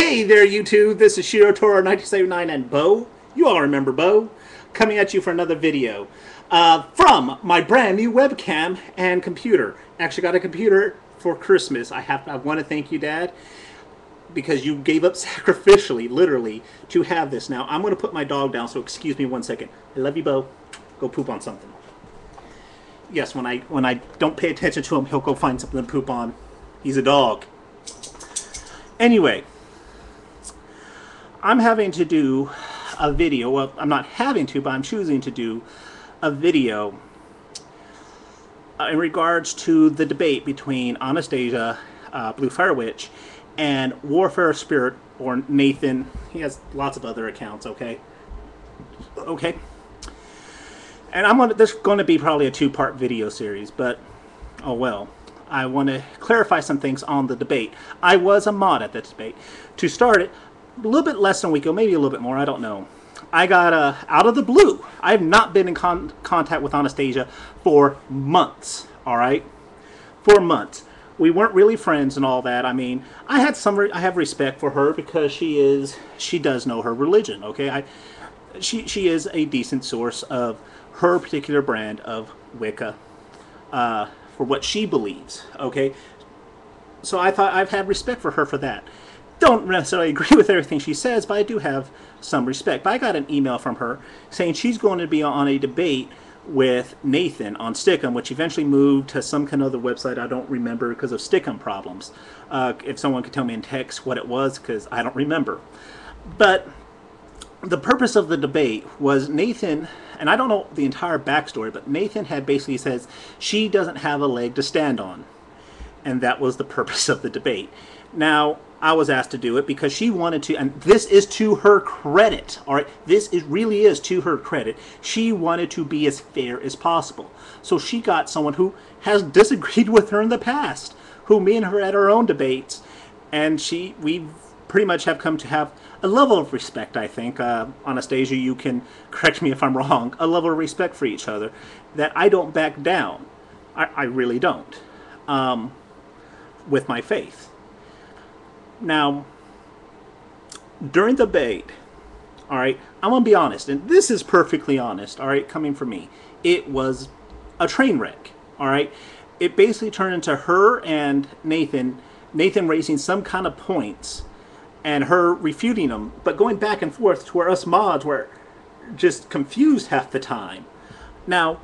Hey there, YouTube. This is Shiro Toro 1979 and Bo. You all remember Bo. Coming at you for another video from my brand new webcam and computer. Actually got a computer for Christmas. I want to thank you, Dad, because you gave up sacrificially, literally, to have this. Now, I'm going to put my dog down, so excuse me one second. I love you, Bo. Go poop on something. Yes, when I don't pay attention to him, he'll go find something to poop on. He's a dog. Anyway, I'm having to do a video. Well, I'm not having to, but I'm choosing to do a video in regards to the debate between Anastasia, Blue Fire Witch, and Warfairofspirit, or Nathan. He has lots of other accounts, okay? Okay. And there's going to be probably a two-part video series, but oh well. I want to clarify some things on the debate. I was a mod at the debate. To start it, a little bit less than a week ago, maybe a little bit more, I don't know. I got out of the blue. I have not been in contact with Anastasia for months, all right? For months. We weren't really friends and all that. I mean, I have respect for her because she does know her religion, okay? She is a decent source of her particular brand of Wicca. For what she believes, okay? So I've had respect for her for that. Don't necessarily agree with everything she says, but I do have some respect. But I got an email from her saying she's going to be on a debate with Nathan on Stickum, which eventually moved to some kind of other website I don't remember because of Stickum problems. If someone could tell me in text what it was, because I don't remember. But the purpose of the debate was Nathan, and I don't know the entire backstory, but Nathan had basically says she doesn't have a leg to stand on. And that was the purpose of the debate. Now, I was asked to do it because she wanted to, and this is to her credit, all right? Really is to her credit. She wanted to be as fair as possible. So she got someone who has disagreed with her in the past, who me and her had our own debates, and we pretty much have come to have a level of respect, I think. Anastasia, you can correct me if I'm wrong. A level of respect for each other that I don't back down. I really don't. With my faith. Now, during the debate, all right, I'm going to be honest, and this is perfectly honest, all right, coming from me. It was a train wreck, all right? It basically turned into her and Nathan raising some kind of points and her refuting them, but going back and forth to where us mods were just confused half the time. Now,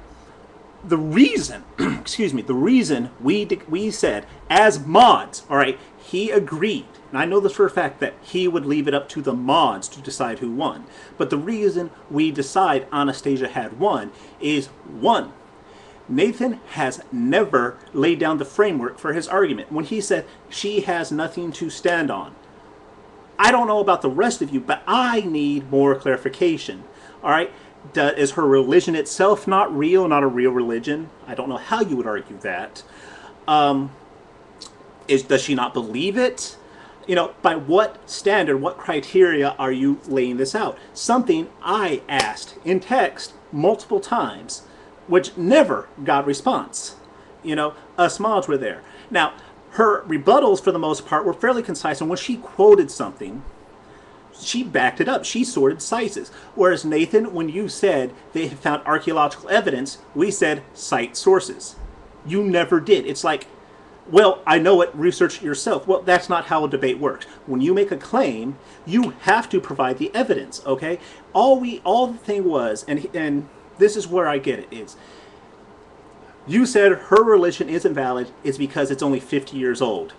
the reason, excuse me, the reason we said as mods, all right, he agreed, and I know this for a fact that he would leave it up to the mods to decide who won. But the reason we decide Anastasia had won is, one, Nathan has never laid down the framework for his argument when he said she has nothing to stand on. I don't know about the rest of you, but I need more clarification. All right? Is her religion itself not real, not a real religion? I don't know how you would argue that. Does she not believe it? You know, by what standard, what criteria are you laying this out? Something I asked in text multiple times, which never got response. You know, us mods were there. Now, her rebuttals, for the most part, were fairly concise, and when she quoted something, she backed it up. She sorted cites. Whereas Nathan, when you said they had found archaeological evidence, we said cite sources. You never did. It's like, well, I know it, research it yourself. Well, that's not how a debate works. When you make a claim, you have to provide the evidence, okay? All the thing was, and this is where I get it, is you said her religion isn't valid, it's because it's only 50 years old,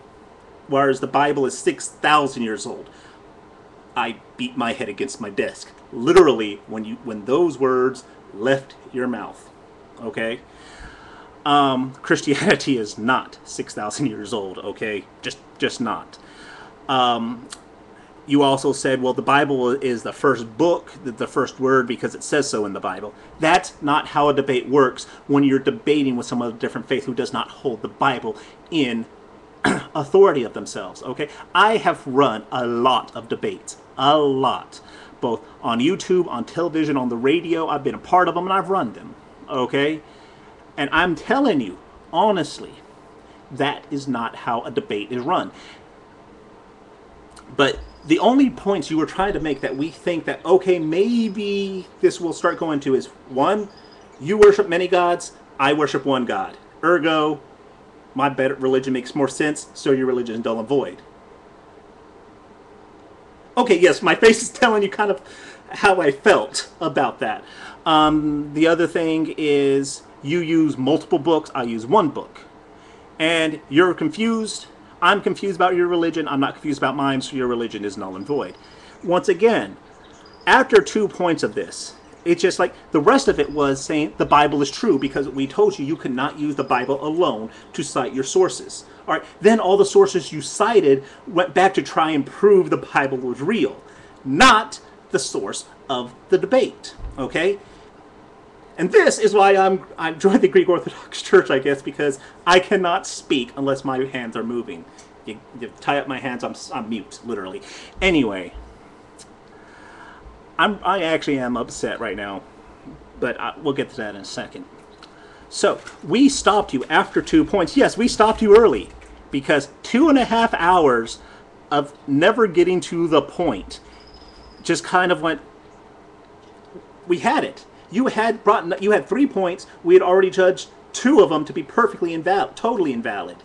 whereas the Bible is 6,000 years old. I beat my head against my desk, literally, when those words left your mouth, okay? Christianity is not 6,000 years old, okay? Just not. You also said, well, the Bible is the first book, the first word, because it says so in the Bible. That's not how a debate works when you're debating with someone of a different faith who does not hold the Bible in authority of themselves, okay? I have run a lot of debates, a lot, both on YouTube, on television, on the radio. I've been a part of them, and I've run them, okay? And I'm telling you, honestly, that is not how a debate is run. But The only points you were trying to make that we think that, okay, maybe this will start going to is, one, you worship many gods, I worship one God. Ergo, my better religion makes more sense, so your religion is null and void. Okay, yes, my face is telling you kind of how I felt about that. The other thing is, you use multiple books, I use one book. And you're confused, I'm confused about your religion, I'm not confused about mine, so your religion is null and void. Once again, after 2 points of this, it's just like the rest of it was saying the Bible is true because we told you you could not use the Bible alone to cite your sources. All right, then all the sources you cited went back to try and prove the Bible was real, not the source of the debate. Okay? And this is why I joined the Greek Orthodox Church, I guess, because I cannot speak unless my hands are moving. You tie up my hands, I'm mute, literally. Anyway, I actually am upset right now, but we'll get to that in a second. So, we stopped you after 2 points. Yes, we stopped you early, because 2.5 hours of never getting to the point just kind of went, we had it. You had 3 points. We had already judged 2 of them to be perfectly invalid, totally invalid,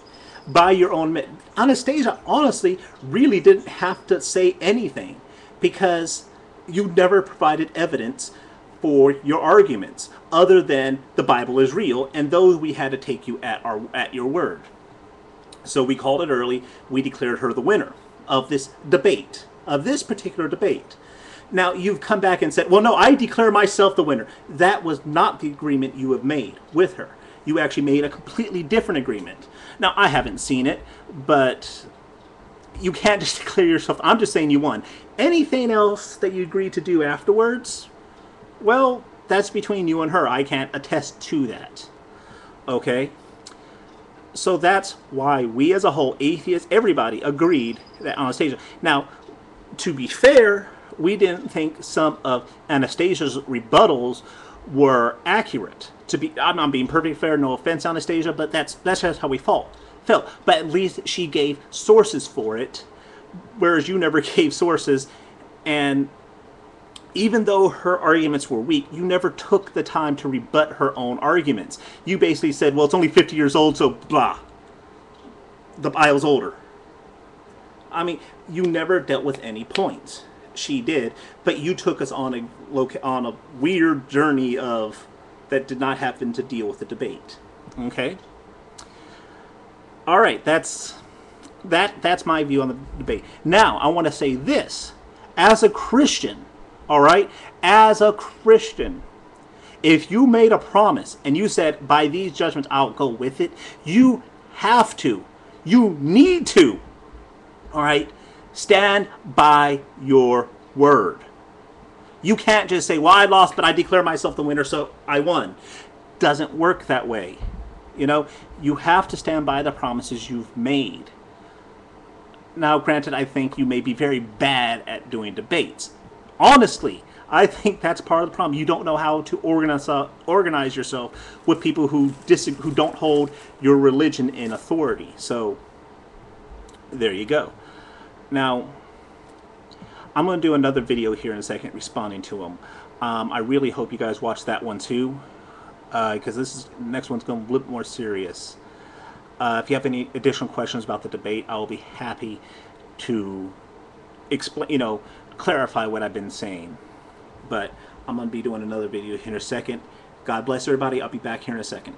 by your own. Anastasia honestly really didn't have to say anything because you never provided evidence for your arguments other than the Bible is real, and those we had to take you at your word. So we called it early. We declared her the winner of this debate, of this particular debate. Now, you've come back and said, well, no, I declare myself the winner. That was not the agreement you have made with her. You actually made a completely different agreement. Now, I haven't seen it, but you can't just declare yourself. I'm just saying you won. Anything else that you agreed to do afterwards, well, that's between you and her. I can't attest to that. Okay? So that's why we as a whole, atheists, everybody, agreed that Anastasia. Now, to be fair, we didn't think some of Anastasia's rebuttals were accurate. I'm not being perfectly fair, no offense, Anastasia, but that's just how we felt. But at least she gave sources for it, whereas you never gave sources. And even though her arguments were weak, you never took the time to rebut her own arguments. You basically said, well, it's only 50 years old, so blah. The Bible's older. I mean, you never dealt with any points. She did, but you took us on a weird journey that did not happen to deal with the debate. Okay? All right, that's my view on the debate. Now, I want to say this. As a Christian, all right? As a Christian, if you made a promise and you said, by these judgments, I'll go with it, you have to. You need to. All right? Stand by your word. You can't just say, well, I lost, but I declare myself the winner, so I won. Doesn't work that way. You know, you have to stand by the promises you've made. Now, granted, I think you may be very bad at doing debates. Honestly, I think that's part of the problem. You don't know how to organize yourself with people who don't hold your religion in authority. So, there you go. Now, I'm going to do another video here in a second responding to them. I really hope you guys watch that one too, because the next one's going to be a little more serious. If you have any additional questions about the debate, I will be happy to explain, clarify what I've been saying. But I'm going to be doing another video here in a second. God bless everybody. I'll be back here in a second.